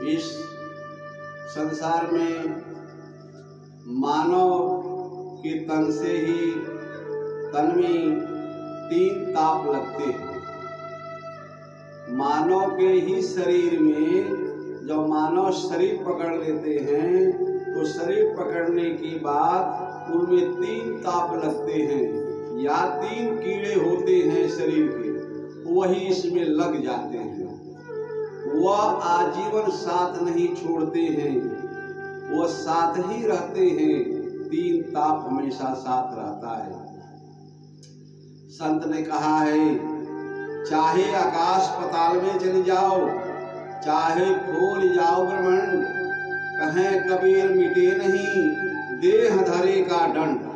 इस संसार में मानव के तन से ही तन में 3 ताप लगते हैं। मानव के ही शरीर में जब मानव शरीर पकड़ लेते हैं तो शरीर पकड़ने के बाद उनमें 3 ताप लगते हैं या 3 कीड़े होते हैं शरीर के, वही इसमें लग जाते हैं। वह आजीवन साथ नहीं छोड़ते हैं, वह साथ ही रहते हैं। 3 ताप हमेशा साथ रहता है। संत ने कहा है, चाहे आकाश पाताल में चली जाओ, चाहे खोल जाओ ब्रह्मांड, कहें कबीर मिटे नहीं देह धरे का दंड।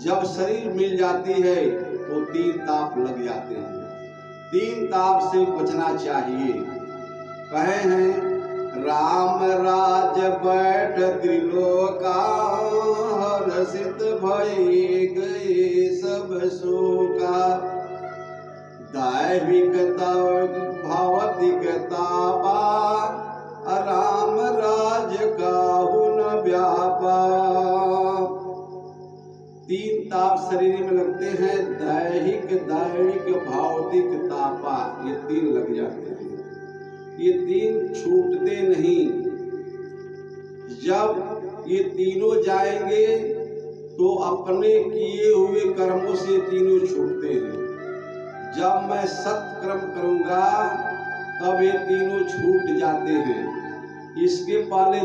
जब शरीर मिल जाती है तो 3 ताप लग जाते हैं। 3 ताप से बचना चाहिए। कहे हैं, राम राज बैठ त्रिलोका, हर्षित भय गए सब शोका। दैविकता भौतिकता राम राज काहू न व्यापा। 3 ताप शरीर में लगते हैं, दैविक भौतिक तापा, ये 3 लग जाते हैं। ये 3 छूटते नहीं। जब ये तीनों जाएंगे तो अपने किए हुए कर्मों से तीनों छूटते हैं। जब मैं सत्कर्म करूंगा तब ये तीनों छूट जाते हैं। इसके पहले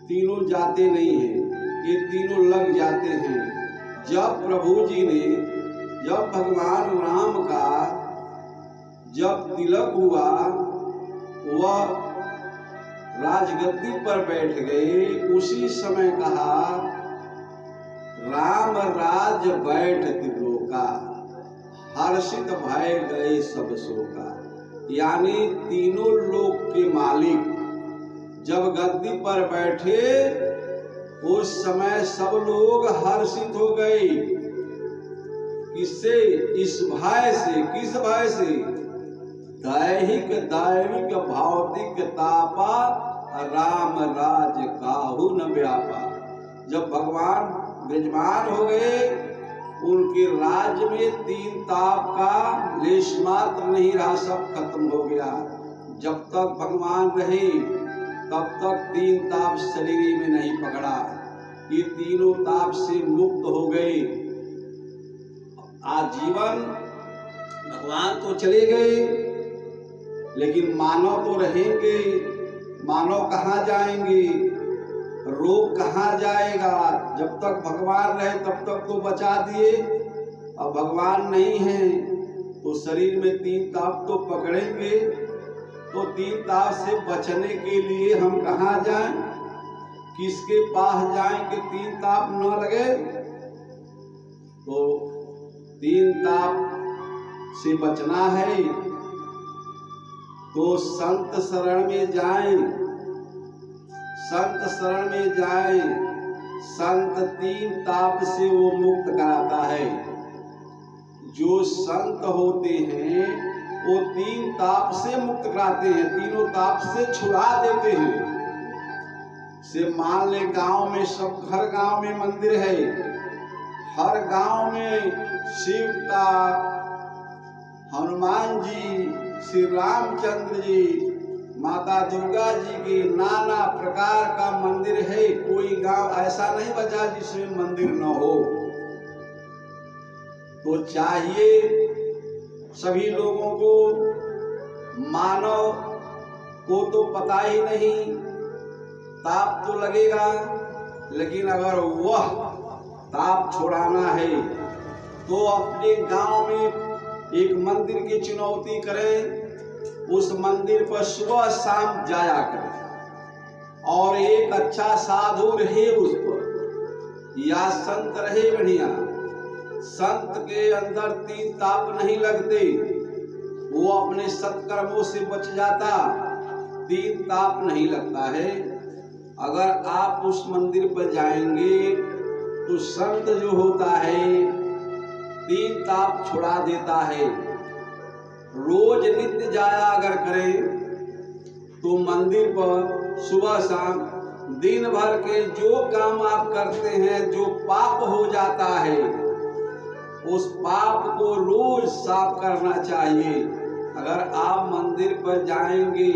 तीनों जाते नहीं हैं, ये तीनों लग जाते हैं। जब प्रभु जी ने, जब भगवान राम का जब तिलक हुआ, वह राजगद्दी पर बैठ गए, उसी समय कहा, राम राज बैठ त्रिलोका, हर्षित भय गए सब शोका। यानी तीनों लोक के मालिक जब गद्दी पर बैठे, उस समय सब लोग हर्षित हो गए। किससे? इस भय से। किस भय से? दैविक भौतिक तापा राम राज काहू न व्यापा। जब भगवान विराजमान हो गए, उनके राज्य में 3 ताप का लेश मात्र नहीं रहा, सब खत्म हो गया। जब तक भगवान रहे तब तक 3 ताप शरीर में नहीं पकड़ा। ये तीनों ताप से मुक्त हो गए। आजीवन भगवान तो चले गए, लेकिन मानव तो रहेंगे। मानव कहाँ जाएंगे? रोग कहाँ जाएगा? जब तक भगवान रहे तब तक तो बचा दिए। अब भगवान नहीं है तो शरीर में 3 ताप तो पकड़ेंगे। तो 3 ताप से बचने के लिए हम कहाँ जाएं? किसके पास जाएं कि 3 ताप न लगे? तो 3 ताप से बचना है तो संत शरण में जाएं। संत शरण में जाएं। संत 3 ताप से वो मुक्त कराता है। जो संत होते हैं वो 3 ताप से मुक्त कराते हैं, तीनों ताप से छुड़ा देते हैं। से मान ले, गांव में सब, हर गांव में मंदिर है, हर गांव में शिव का, हनुमान जी, श्री रामचंद्र जी, माता दुर्गा जी की नाना प्रकार का मंदिर है। कोई गांव ऐसा नहीं बचा जिसमें मंदिर न हो। तो चाहिए सभी लोगों को, मानव को तो पता ही नहीं, ताप तो लगेगा, लेकिन अगर वह ताप छुड़ाना है तो अपने गांव में एक मंदिर की चुनौती करें। उस मंदिर पर सुबह शाम जाया करें और एक अच्छा साधु रहे उस पर, या संत रहे बढ़िया। संत के अंदर 3 ताप नहीं लगते, वो अपने सत्कर्मों से बच जाता, 3 ताप नहीं लगता है। अगर आप उस मंदिर पर जाएंगे तो संत जो होता है 3 ताप छुड़ा देता है। रोज नित्य जाया अगर करें तो मंदिर पर सुबह शाम दिन भर के जो काम आप करते हैं, जो पाप हो जाता है, उस पाप को रोज साफ करना चाहिए। अगर आप मंदिर पर जाएंगे,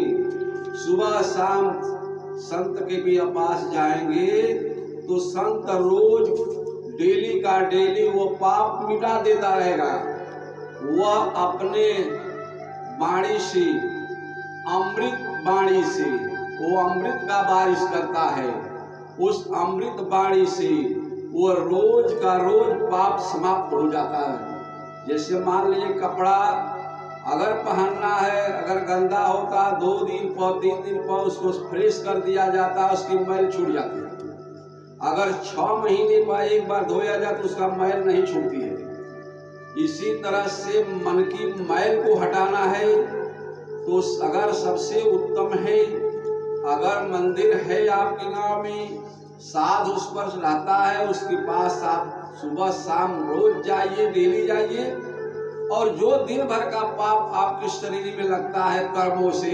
सुबह शाम संत के भी पास जाएंगे, तो संत रोज डेली का डेली वो पाप मिटा देता रहेगा। वह अपने वाणी से, अमृत वाणी से, वो अमृत का बारिश करता है। उस अमृत वाणी से वो रोज का रोज पाप समाप्त हो जाता है। जैसे मान लीजिए कपड़ा अगर पहनना है, अगर गंदा होता 2 दिन पर 3 दिन पर उसको फ्रेश कर दिया जाता है, उसकी मैल छूट जाती है। अगर 6 महीने पर एक बार धोया जाए तो उसका मैल नहीं छूटती है। इसी तरह से मन की मैल को हटाना है तो अगर सबसे उत्तम है, अगर मंदिर है आपके गांव में, साधु उस पर रहता है, उसके पास आप सुबह शाम रोज जाइए, डेली जाइए। और जो दिन भर का पाप आपके शरीर में लगता है कर्मों से,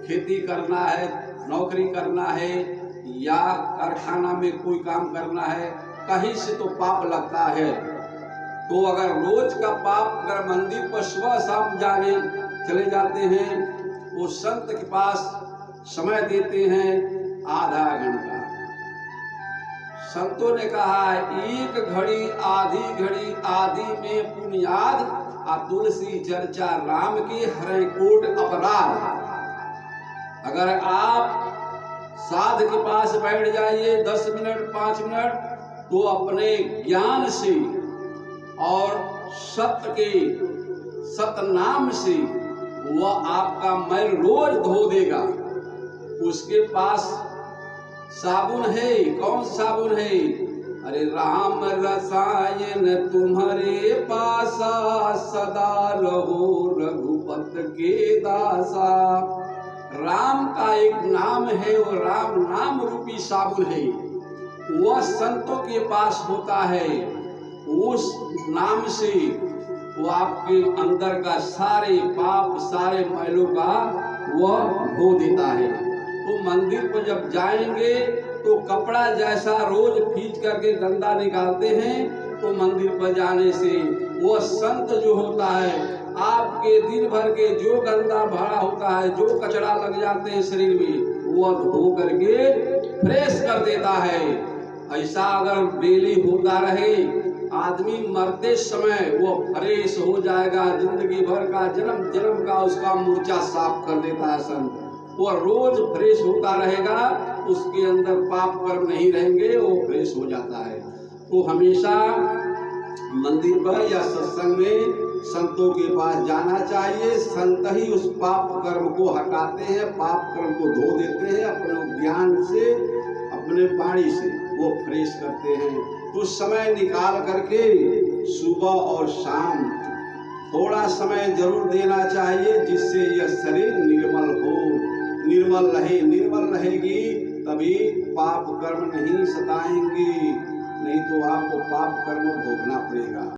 खेती करना है, नौकरी करना है या कारखाना में कोई काम करना है, कहीं से तो पाप लगता है। तो अगर रोज का पाप अगर मंदिर पर सुबह शाम जाने चले जाते हैं, वो संत के पास समय देते हैं आधा घंटा। संतों ने कहा एक घड़ी आधी में पुण्याद, आ तुलसी चर्चा राम की हरे कोट अपराध। अगर आप साध के पास बैठ जाइए 10 मिनट 5 मिनट, तो अपने ज्ञान से और सतनाम से वह आपका मैल रोज धो देगा। उसके पास साबुन है, कौन साबुन है? अरे राम रसायन तुम्हारे पासा, सदा रहो रघुपत के दासा। राम का एक नाम है, वो राम नाम रूपी साबुन है, वह संतों के पास होता है। उस नाम से वो आपके अंदर का सारे पाप, सारे मैलों का वह धो देता है। तो मंदिर पर जब जाएंगे तो कपड़ा जैसा रोज खींच करके गंदा निकालते हैं, तो मंदिर पर जाने से वो संत जो होता है, आपके दिन भर के जो गंदा भाड़ा होता है, जो कचरा लग जाते हैं शरीर में, वो धो करके फ्रेश कर देता है। ऐसा अगर डेली होता रहे, आदमी मरते समय वो फ्रेश हो जाएगा। जिंदगी भर का जन्म जन्म का उसका मूर्छा साफ कर देता है संत। वो रोज फ्रेश होता रहेगा, उसके अंदर पाप कर्म नहीं रहेंगे, वो फ्रेश हो जाता है। तो हमेशा मंदिर पर या सत्संग में संतों के पास जाना चाहिए। संत ही उस पाप कर्म को हटाते हैं, पाप कर्म को धो देते हैं, अपने ज्ञान से, अपने वाणी से वो फ्रेश करते हैं। तो समय निकाल करके सुबह और शाम थोड़ा समय जरूर देना चाहिए, जिससे यह शरीर निर्मल हो, निर्मल रहे। निर्मल रहेगी तभी पाप कर्म नहीं सताएंगे, नहीं तो आपको पाप कर्म भोगना पड़ेगा।